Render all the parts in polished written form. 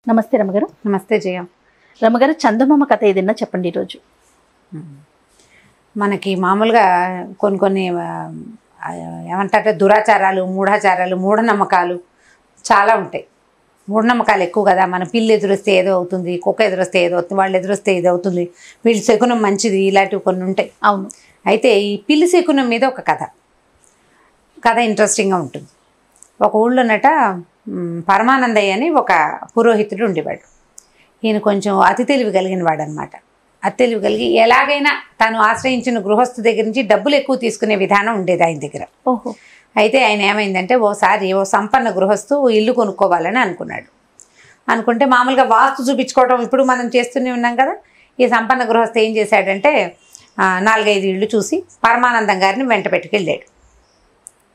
నమస్తే రమగారు. నమస్తే జయ. రమగారు, చందమామ కథ ఏదైనా చెప్పండి ఈరోజు. మనకి మామూలుగా కొన్ని ఏమంటారంటే దురాచారాలు, మూఢాచారాలు, మూఢనమ్మకాలు చాలా ఉంటాయి. మూఢనమ్మకాలు ఎక్కువ కదా. మన పిల్లి ఎదురొస్తే ఏదో అవుతుంది, కుక్క ఎదురొస్తే ఏదో అవుతుంది, వాళ్ళు ఎదురొస్తే ఏదో అవుతుంది, వీళ్ళు శకునం మంచిది, ఇలాంటివి కొన్ని ఉంటాయి. అవును. అయితే ఈ పిల్లి శకునం మీద ఒక కథ ఇంట్రెస్టింగ్గా ఉంటుంది. ఒక ఊళ్ళోనట పరమానందయ్య అని ఒక పురోహితుడు ఉండేవాడు. ఈయన కొంచెం అతి తెలివి కలిగిన వాడు అనమాట. అతి తెలివి కలిగి ఎలాగైనా తను ఆశ్రయించిన గృహస్థు దగ్గర నుంచి డబ్బులు ఎక్కువ తీసుకునే విధానం ఉండేది ఆయన దగ్గర. ఓహో. అయితే ఆయన ఏమైందంటే ఓసారి సంపన్న గృహస్థు ఇల్లు కొనుక్కోవాలని అనుకుంటే మామూలుగా వాస్తు చూపించుకోవడం ఇప్పుడు మనం చేస్తూనే ఉన్నాం కదా. ఈ సంపన్న గృహస్థు ఏం చేశాడంటే 4-5 ఇళ్ళు చూసి పరమానందం గారిని వెంట పెట్టుకెళ్ళాడు.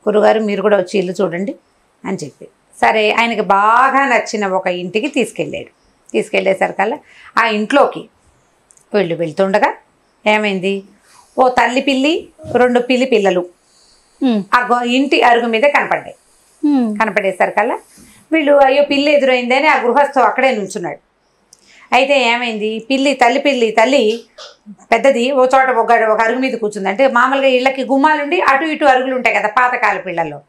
గురుగారు మీరు కూడా వచ్చి ఇల్లు చూడండి అని చెప్పి. సరే, ఆయనకి బాగా నచ్చిన ఒక ఇంటికి తీసుకెళ్ళేసరికల్లా ఆ ఇంట్లోకి వెళ్తుండగా ఏమైంది, ఓ తల్లి పిల్లి 2 పిల్లి పిల్లలు ఆ ఇంటి అరుగు మీద కనపడేసరికల్లా వీళ్ళు అయ్యో పిల్లి ఎదురైందని ఆ గృహస్థు అక్కడే నుంచున్నాడు. అయితే ఏమైంది, తల్లి పెద్దది ఓ చోట ఒక అరుగు మీద కూర్చుంది. అంటే మామూలుగా ఇళ్ళకి గుమ్మాలుండి అటు ఇటు అరుగులు ఉంటాయి కదా పాతకాల పిల్లల్లో.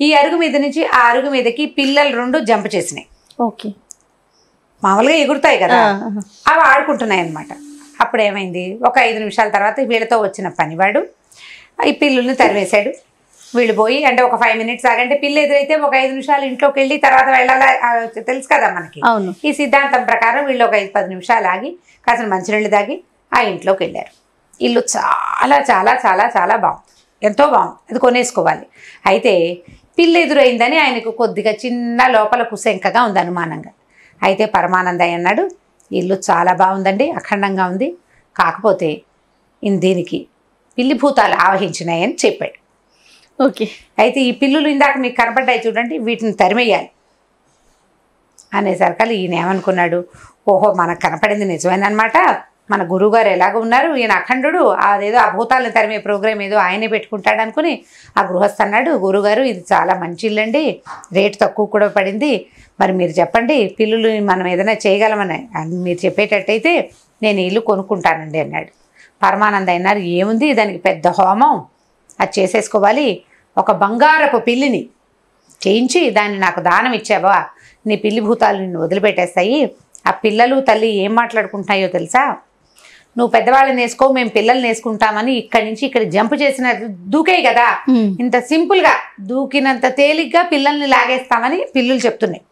ఈ అరుగు మీద నుంచి ఆ అరుగు మీదకి పిల్లలు 2 జంప్ చేసినాయి. ఓకే. మామూలుగా ఎగురుతాయి కదా, అవి ఆడుకుంటున్నాయి అన్నమాట. అప్పుడు ఏమైంది, ఒక 5 నిమిషాల తర్వాత వీళ్ళతో వచ్చిన పనివాడు ఈ పిల్లుల్ని తరివేశాడు. వీళ్ళు పోయి అంటే ఒక 5 మినిట్స్ ఆగంటే పిల్లి ఎదురైతే ఒక 5 నిమిషాలు ఇంట్లోకి వెళ్ళి తర్వాత వెళ్ళాలా తెలుసు కదా మనకి. ఈ సిద్ధాంతం ప్రకారం వీళ్ళు ఒక 5-10 నిమిషాలు ఆగి కాసిన మంచినీళ్ళు తాగి ఆ ఇంట్లోకి వెళ్ళారు. ఇల్లు చాలా చాలా చాలా చాలా బాగుంది, ఎంతో బాగుంది, అది కొనేసుకోవాలి. అయితే పిల్లి ఎదురైందని ఆయనకు కొద్దిగా చిన్న లోపల కుశంకగా ఉంది, అనుమానంగా. అయితే పరమానందయ్య అన్నాడు, ఇల్లు చాలా బాగుందండి, అఖండంగా ఉంది, కాకపోతే దీనికి పిల్లి భూతాలు ఆవహించినాయని చెప్పాడు. ఓకే. అయితే ఈ పిల్లులు ఇందాక మీకు కనపడ్డాయి చూడండి, వీటిని తరిమేయాలి అనేసరికి ఈయన ఏమనుకున్నాడు, ఓహో మనకు కనపడింది నిజమేనమాట, మన గురువుగారు ఎలాగ ఉన్నారు, ఈయన అఖండుడు, అదేదో ఆ భూతాలను తరిమే ప్రోగ్రాం ఏదో ఆయనే పెట్టుకుంటాడు అనుకుని ఆ గృహస్థ అన్నాడు, గురుగారు ఇది చాలా మంచి ఇల్లండి, రేటు తక్కువ కూడా పడింది, మరి మీరు చెప్పండి పిల్లులు మనం ఏదైనా చేయగలమని మీరు చెప్పేటట్టయితే నేను ఇల్లు కొనుక్కుంటానండి అన్నాడు. పరమానంద అన్నారు, ఏముంది దానికి పెద్ద హోమం, అది చేసేసుకోవాలి, ఒక బంగారపు పిల్లిని చేయించి దాన్ని నాకు దానం ఇచ్చావా, నీ పిల్లి భూతాలు నిన్ను వదిలిపెట్టేస్తాయి, ఆ పిల్లలు తల్లి ఏం మాట్లాడుకుంటున్నాయో తెలుసా, నువ్వు పెద్దవాళ్ళని వేసుకో మేము పిల్లల్ని వేసుకుంటామని ఇక్కడి నుంచి ఇక్కడ జంప్ చేసిన దూకే కదా, ఇంత సింపుల్గా దూకినంత తేలిగ్గా పిల్లల్ని లాగేస్తామని పిల్లులు చెప్తున్నాయి.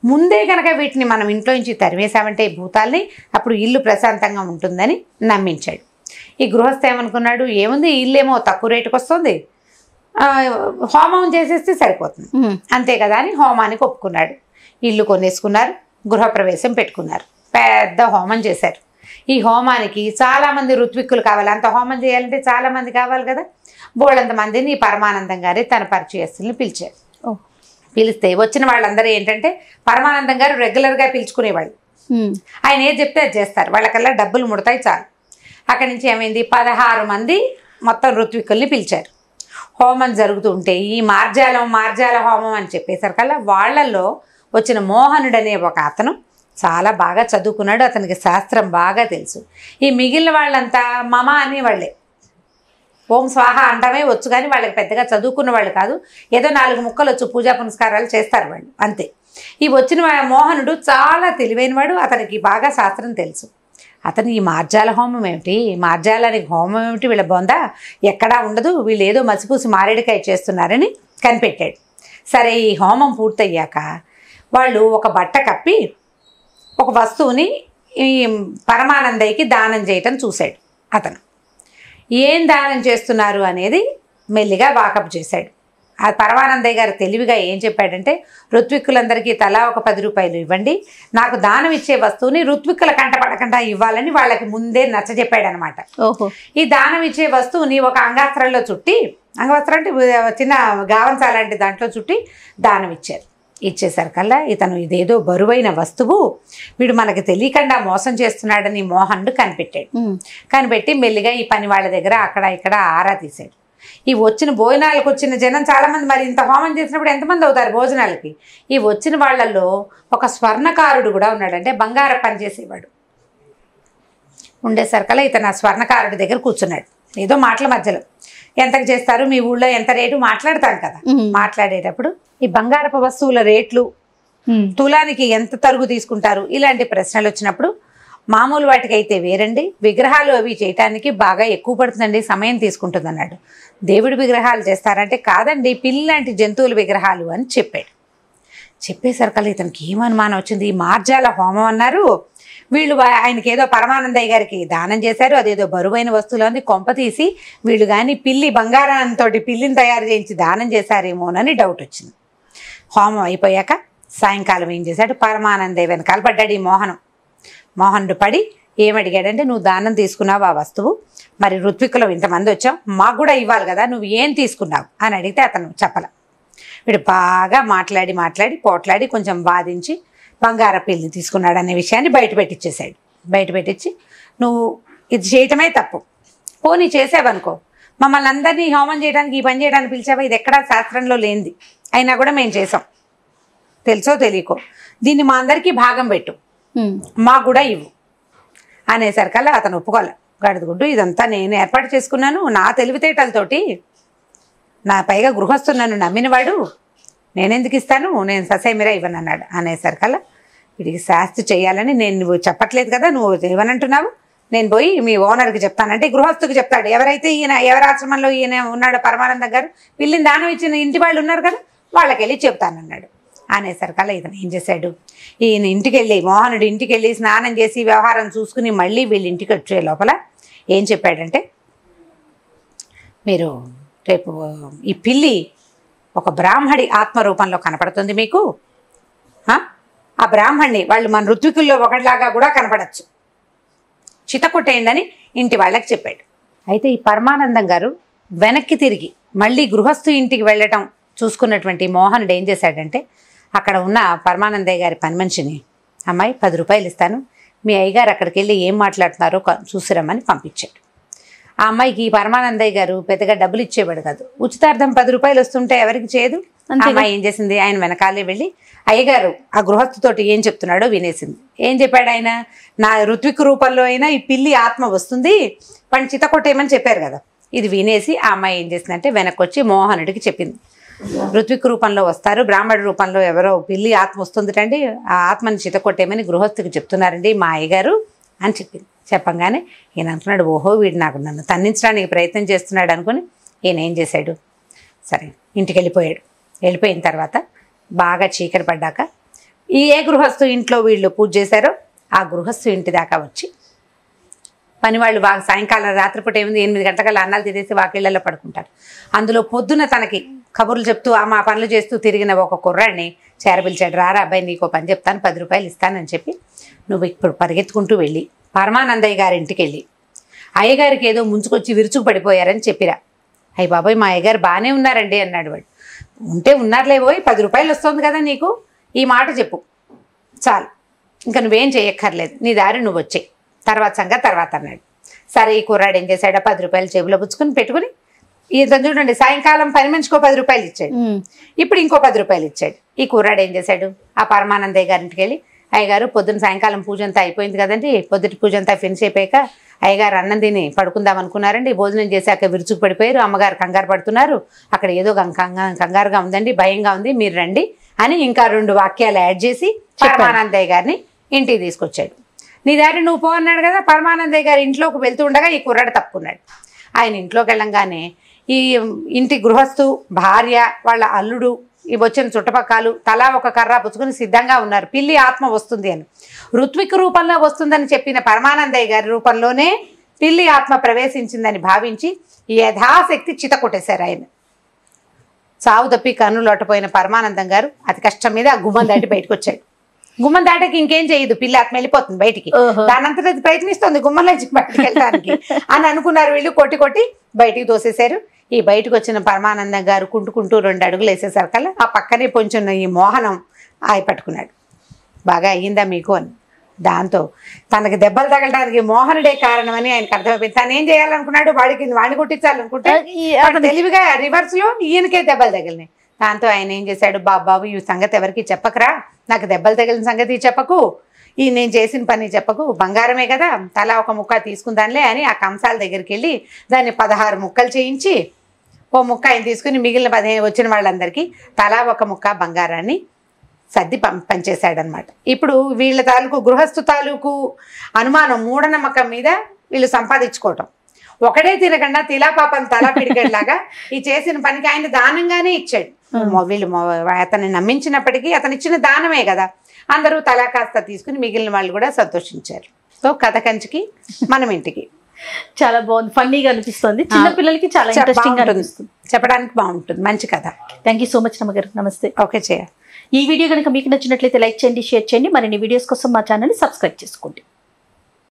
ముందే కనుక వీటిని మనం ఇంట్లో నుంచి తరివేశామంటే భూతాల్ని, అప్పుడు ఇల్లు ప్రశాంతంగా ఉంటుందని నమ్మించాడు. ఈ గృహస్థ ఏమనుకున్నాడు, ఏముంది ఇల్లేమో తక్కువ రేటుకు వస్తుంది, హోమం చేసేస్తే సరిపోతుంది అంతే కదా అని హోమానికి ఒప్పుకున్నాడు. ఇల్లు కొనేసుకున్నారు, గృహప్రవేశం పెట్టుకున్నారు, పెద్ద హోమం చేశారు. ఈ హోమానికి చాలామంది ఋత్విక్కులు కావాలి, అంత హోమం చేయాలంటే చాలామంది కావాలి కదా. బోళ్ళంత మందిని పరమానందం గారే తన పరిచయస్తుల్ని పిలిచారు. పిలిస్తే వచ్చిన వాళ్ళందరూ ఏంటంటే పరమానందం గారు రెగ్యులర్గా పిలుచుకునేవాళ్ళు, ఆయన ఏది చెప్తే అది చేస్తారు, వాళ్ళకల్లా డబ్బులు ముడతాయి చాలు. అక్కడి నుంచి ఏమైంది, 16 మంది మొత్తం ఋత్విక్కుల్ని పిలిచారు. హోమం జరుగుతుంటే ఈ మార్జాల హోమం అని చెప్పేసరికల్లా వాళ్ళల్లో వచ్చిన మోహనుడు అనే ఒక అతను చాలా బాగా చదువుకున్నాడు, అతనికి శాస్త్రం బాగా తెలుసు. ఈ మిగిలిన వాళ్ళంతా మమ అనేవాళ్ళే, ఓం స్వాహ అంటమే వచ్చు, కానీ వాళ్ళకి పెద్దగా చదువుకున్న వాళ్ళు కాదు, ఏదో 4 ముక్కలు వచ్చు, పూజా పునస్కారాలు చేస్తారు వాళ్ళు అంతే. ఈ వచ్చిన మోహనుడు చాలా తెలివైనవాడు, అతనికి బాగా శాస్త్రం తెలుసు. అతను ఈ మార్జాల హోమం ఏమిటి, మార్జాలానికి హోమం ఏమిటి, వీళ్ళ బొందా ఎక్కడా ఉండదు, వీళ్ళు ఏదో మసిపూసి మారేడుకాయ చేస్తున్నారని కనిపెట్టాడు. సరే, ఈ హోమం పూర్తయ్యాక వాళ్ళు ఒక బట్ట కప్పి ఒక వస్తువుని ఈ పరమానందయ్యకి దానం చేయటం చూశాడు. అతను ఏం దానం చేస్తున్నారు అనేది మెల్లిగా వాకప్ చేశాడు. ఆ పరమానందయ్య గారు తెలివిగా ఏం చెప్పాడంటే, ఋత్విక్కులందరికీ తలా ఒక 10 రూపాయలు ఇవ్వండి, నాకు దానం ఇచ్చే వస్తువుని ఋత్విక్కుల కంటపడకుండా ఇవ్వాలని వాళ్ళకి ముందే నచ్చజెప్పాడు అనమాట. ఈ దానం ఇచ్చే వస్తువుని ఒక అంగాస్త్రంలో చుట్టి, అంగవస్త్రం అంటే చిన్న గావంస లాంటి దాంట్లో చుట్టి దానం ఇచ్చారు. ఇచ్చేసరికల్లా ఇతను ఇదేదో బరువైన వస్తువు, వీడు మనకి తెలియకుండా మోసం చేస్తున్నాడని మోహనుడు కనిపెట్టాడు. కనిపెట్టి మెల్లిగా ఈ పని వాళ్ళ దగ్గర అక్కడ ఇక్కడ ఆరా తీశాడు. ఈ వచ్చిన భోజనాలకు వచ్చిన జనం చాలామంది, మరి ఇంత హోమం చేసినప్పుడు ఎంతమంది అవుతారు భోజనాలకి? ఈ వచ్చిన వాళ్ళల్లో ఒక స్వర్ణకారుడు కూడా ఉన్నాడు, అంటే బంగారం పనిచేసేవాడు. ఉండేసరికల్లా ఇతను ఆ స్వర్ణకారుడి దగ్గర కూర్చున్నాడు. ఏదో మాటల మధ్యలో ఎంతకు చేస్తారు, మీ ఊళ్ళో ఎంత రేటు మాట్లాడతాం కదా. మాట్లాడేటప్పుడు ఈ బంగారపు వస్తువుల రేట్లు, తులానికి ఎంత తరుగు తీసుకుంటారు, ఇలాంటి ప్రశ్నలు వచ్చినప్పుడు మామూలు వాటికైతే వేరండి, విగ్రహాలు అవి చేయటానికి బాగా ఎక్కువ పడుతుందండి, సమయం తీసుకుంటుంది అన్నాడు. దేవుడి విగ్రహాలు చేస్తారంటే కాదండి, పిల్లి లాంటి జంతువుల విగ్రహాలు అని చెప్పాడు. చెప్పేసరికల్లా ఇతనికి ఏమనుమానం వచ్చింది, ఈ మార్జాల హోమం అన్నారు వీళ్ళు, ఆయనకి ఏదో పరమానందయ్య గారికి దానం చేశారు, అదేదో బరువైన వస్తువులు ఉంది, కొంప తీసి వీళ్ళు కానీ పిల్లి బంగారంతో పిల్లిని తయారు చేయించి దానం చేశారేమోనని డౌట్ వచ్చింది. హోమం అయిపోయాక సాయంకాలం ఏం చేశాడు, పరమానందయ్య వెనకాల పడ్డాడు ఈ మోహనుడు పడి ఏమడిగాడంటే, నువ్వు దానం తీసుకున్నావు ఆ వస్తువు, మరి ఋత్వికులు ఇంతమంది వచ్చావు, మాకు కూడా ఇవ్వాలి కదా, నువ్వు ఏం తీసుకున్నావు అని అడిగితే అతను చెప్పల. వీడు బాగా మాట్లాడి పోట్లాడి కొంచెం బాధించి బంగార పిల్లిని తీసుకున్నాడు అనే విషయాన్ని బయట పెట్టించి నువ్వు ఇది చేయటమే తప్పు, పోనీ చేసావనుకో, మమ్మల్ని అందరినీ హోమం చేయడానికి ఈ పని చేయడానికి పిలిచావా, ఇది ఎక్కడా శాస్త్రంలో లేనిది, అయినా కూడా మేము చేసాం, తెలుసో తెలియకో, దీన్ని మా అందరికీ భాగం పెట్టు, మాకు కూడా ఇవ్వు అనేసరికల్లా అతను ఒప్పుకోలే. గడుదుగుడ్డు ఇదంతా నేను ఏర్పాటు చేసుకున్నాను నా తెలివితేటలతోటి, నా పైగా గృహస్థు నన్ను నమ్మినవాడు, నేనెందుకు ఇస్తాను, నేను ససేమిరా ఇవ్వను అన్నాడు. అనేసరికల్లా వీడికి శాస్తి చేయాలని, నేను నువ్వు చెప్పట్లేదు కదా, నువ్వు ఇవ్వనంటున్నావు, నేను పోయి మీ ఓనర్కి చెప్తానంటే గృహస్థుకి చెప్తాడు. ఎవరైతే ఎవరి ఆశ్రమంలో ఈయన ఉన్నాడో పరమానంద గారు, పిల్లిని దానం ఇచ్చిన ఇంటి వాళ్ళు ఉన్నారు కదా, వాళ్ళకి వెళ్ళి చెప్తానన్నాడు. అనేసరికల్లా ఇతను ఏం చేశాడు, ఈయన ఇంటికి వెళ్ళి మోహనుడు ఇంటికి వెళ్ళి స్నానం చేసి వ్యవహారం చూసుకుని మళ్ళీ వీళ్ళ ఇంటికి వచ్చే లోపల ఏం చెప్పాడంటే, మీరు రేపు ఈ పిల్లి ఒక బ్రాహ్మడి ఆత్మరూపంలో కనపడుతుంది మీకు, ఆ బ్రాహ్మణ్ణి వాళ్ళు మన ఋత్వికుల్లో ఒకటిలాగా కూడా కనపడచ్చు, చితకొట్టేయండి అని ఇంటి వాళ్ళకి చెప్పాడు. అయితే ఈ పరమానందం గారు వెనక్కి తిరిగి మళ్ళీ గృహస్థు ఇంటికి వెళ్ళటం చూసుకున్నటువంటి మోహనుడు ఏం చేశాడంటే, అక్కడ ఉన్న పరమానందయ్య గారి పని మనిషిని, అమ్మాయి 10 రూపాయలు ఇస్తాను, మీ అయ్యగారు అక్కడికి వెళ్ళి ఏం మాట్లాడుతున్నారో చూసిరమ్మని పంపించాడు. ఆ అమ్మాయికి ఈ పరమానందయ్య గారు పెద్దగా డబ్బులు ఇచ్చేవాడు కాదు, ఉచితార్థం 10 రూపాయలు వస్తుంటే ఎవరికి చేయదు. అమ్మాయి ఏం చేసింది, ఆయన వెనకాలే వెళ్ళి అయ్యగారు ఆ గృహస్థుతోటి ఏం చెప్తున్నాడో వినేసింది. ఏం చెప్పాడు ఆయన, నా ఋత్విక్ రూపంలో అయినా ఈ పిల్లి ఆత్మ వస్తుంది, వాడిని చితకొట్టేయమని చెప్పారు కదా. ఇది వినేసి ఆ అమ్మాయి ఏం చేసిందంటే వెనక్కి వచ్చి మోహనుడికి చెప్పింది, ఋత్విక్ రూపంలో వస్తారు, బ్రాహ్మణ రూపంలో ఎవరో పిల్లి ఆత్మ వస్తుందిటండి, ఆ ఆత్మని చితకొట్టేయమని గృహస్థుకి చెప్తున్నారండి మా అయ్యగారు అని చెప్పింది. చెప్పంగానే ఈయన అనుకున్నాడు, ఓహో వీడు నన్ను తన్నించడానికి ప్రయత్నం చేస్తున్నాడు అనుకుని ఈయన ఏం చేశాడు, సరే ఇంటికి వెళ్ళిపోయిన తర్వాత బాగా చీకటి పడ్డాక ఏ గృహస్థు ఇంట్లో వీళ్ళు పూజ చేశారో ఆ గృహస్థు ఇంటి దాకా వచ్చి, పనివాళ్ళు బాగా సాయంకాలం రాత్రిపూట ఏముంది 8 గంటలకల్లా అన్నాలు తినేసి వాకిళ్లలో పడుకుంటారు, అందులో పొద్దున తనకి కబుర్లు చెప్తూ మా పనులు చేస్తూ తిరిగిన ఒక కుర్రాడిని చేరపిలిచాడు, రారా అబ్బాయి నీకో పని చెప్తాను, 10 రూపాయలు ఇస్తానని చెప్పి నువ్వు ఇప్పుడు పరిగెత్తుకుంటూ వెళ్ళి పరమానందయ్య గారి ఇంటికి వెళ్ళి అయ్యగారికి ఏదో ముంచుకొచ్చి విరుచుకు పడిపోయారని చెప్పిరా. అయ్య బాబాయ్ మా అయ్యగారు బాగానే ఉన్నారండి అన్నాడు వాడు. ఉంటే ఉన్నారులేబోయ్, 10 రూపాయలు వస్తుంది కదా నీకు, ఈ మాట చెప్పు చాలు, ఇంకా నువ్వేం చేయక్కర్లేదు, నీ దారి నువ్వు వచ్చాయి, తర్వాత సంగతి తర్వాత అన్నాడు. సరే ఈ కుర్రాడు ఏం చేశాడు, 10 రూపాయలు జేబులో పుచ్చుకొని పెట్టుకుని, ఇతను చూడండి సాయంకాలం పని మనిషికో 10 రూపాయలు ఇచ్చాడు, ఇప్పుడు ఇంకో 10 రూపాయలు ఇచ్చాడు. ఈ కుర్రాడు ఏం చేశాడు, ఆ పరమానందయ్య గారింటికి వెళ్ళి, అయ్యగారు పొద్దున్న సాయంకాలం పూజ అంతా అయిపోయింది కదండి, పొద్దుటి పూజ అంతా ఫినిష్ అయిపోయాక అయ్యగారు అన్నం తిని పడుకుందాం అనుకున్నారండి, భోజనం చేశాక విరుచుకు పడిపోయారు, అమ్మగారు కంగారు పడుతున్నారు, అక్కడ ఏదో కంగారుగా ఉందండి, భయంగా ఉంది, మీరు రండి అని ఇంకా 2 వాక్యాలు యాడ్ చేసి పరమానందయ్య గారిని ఇంటికి తీసుకొచ్చాడు. నీ దారి నువ్వు పో అన్నాడు కదా. పరమానందయ్య గారి ఇంట్లోకి వెళ్తూ ఉండగా ఈ కుర్రాడు తప్పుకున్నాడు. ఆయన ఇంట్లోకి వెళ్ళంగానే ఈ ఇంటి గృహస్థు భార్య వాళ్ళ అల్లుడు ఈ వచ్చిన చుట్టపక్కలు తలా ఒక కర్ర పుచ్చుకొని సిద్ధంగా ఉన్నారు, పిల్లి ఆత్మ వస్తుంది అని. ఋత్విక్ రూపంలో వస్తుందని చెప్పిన పరమానందయ్య గారి రూపంలోనే పిల్లి ఆత్మ ప్రవేశించిందని భావించి యథాశక్తి చిత కొట్టేశారు ఆయన. చావు తప్పి కన్నులోటపోయిన పరమానందం గారు అతి కష్టం మీద ఆ గుమ్మం దాటి బయటకు వచ్చాడు. గుమ్మం దాటకి ఇంకేం చేయదు, పిల్లి ఆత్మ వెళ్ళిపోతుంది బయటికి, దానంతట అది ప్రయత్నిస్తుంది గుమ్మంలోంచి బయటికి వెళ్ళడానికి అని అనుకున్నారు. వీళ్ళు కొట్టి కొట్టి బయటికి తోసేశారు. ఈ బయటకు వచ్చిన పరమానందం గారు కుంటుకుంటూ 2 అడుగులు వేసేసరికల్లా ఆ పక్కనే పొంచున్న ఈ మోహనం ఆయ పట్టుకున్నాడు. బాగా అయ్యిందా మీకు అని. దాంతో తనకి దెబ్బలు తగలడానికి మోహనుడే కారణమని ఆయనకు అర్థమైపోయింది. తను ఏం చేయాలనుకున్నాడు, వాడిని కొట్టించాలనుకుంటే వాడు తెలివిగా రివర్స్ లో ఈయనకే దెబ్బలు తగిలినాయి. దాంతో ఆయన ఏం చేశాడు, బాబు ఈ సంగతి ఎవరికి చెప్పకరా, నాకు దెబ్బలు తగిలిన సంగతి చెప్పకు, ఈ నేను చేసిన పని చెప్పకు, బంగారమే కదా తలా ఒక ముక్క తీసుకుందానిలే అని ఆ కంసాల దగ్గరికి వెళ్ళి దాన్ని 16 ముక్కలు చేయించి ఓ ముక్క ఆయన తీసుకుని మిగిలిన 15 వచ్చిన వాళ్ళందరికీ తలా ఒక ముక్క బంగారాన్ని సర్ది పంచేశాడనమాట. ఇప్పుడు వీళ్ళ తాలూకు గృహస్థు తాలూకు అనుమానం మూఢనమ్మకం మీద వీళ్ళు సంపాదించుకోవటం, ఒకడే తినకుండా తిలా పాపం తలా పిడికెళ్ళలాగా ఈ చేసిన పనికి ఆయన దానంగానే ఇచ్చాడు. వీళ్ళు అతన్ని నమ్మించినప్పటికీ అతను ఇచ్చిన దానమే కదా, అందరూ తలా కాస్త తీసుకుని మిగిలిన వాళ్ళు కూడా సంతోషించారు. సో కథ కంచికి మనం ఇంటికి చాలా బాగుంది, ఫన్నీగా అనిపిస్తుంది, చిన్న పిల్లలకి చాలా ఇంట్రెస్టింగ్ అనిపిస్తుంది, చెప్పడానికి బాగుంటుంది, మంచి కథ. థ్యాంక్ యూ సో మచ్ రమ్మగారు, నమస్తే. ఓకే చేయ. ఈ వీడియో కనుక మీకు నచ్చినట్లయితే లైక్ చేయండి, షేర్ చేయండి, మరిన్ని వీడియోస్ కోసం మా ఛానల్ని సబ్స్క్రైబ్ చేసుకోండి.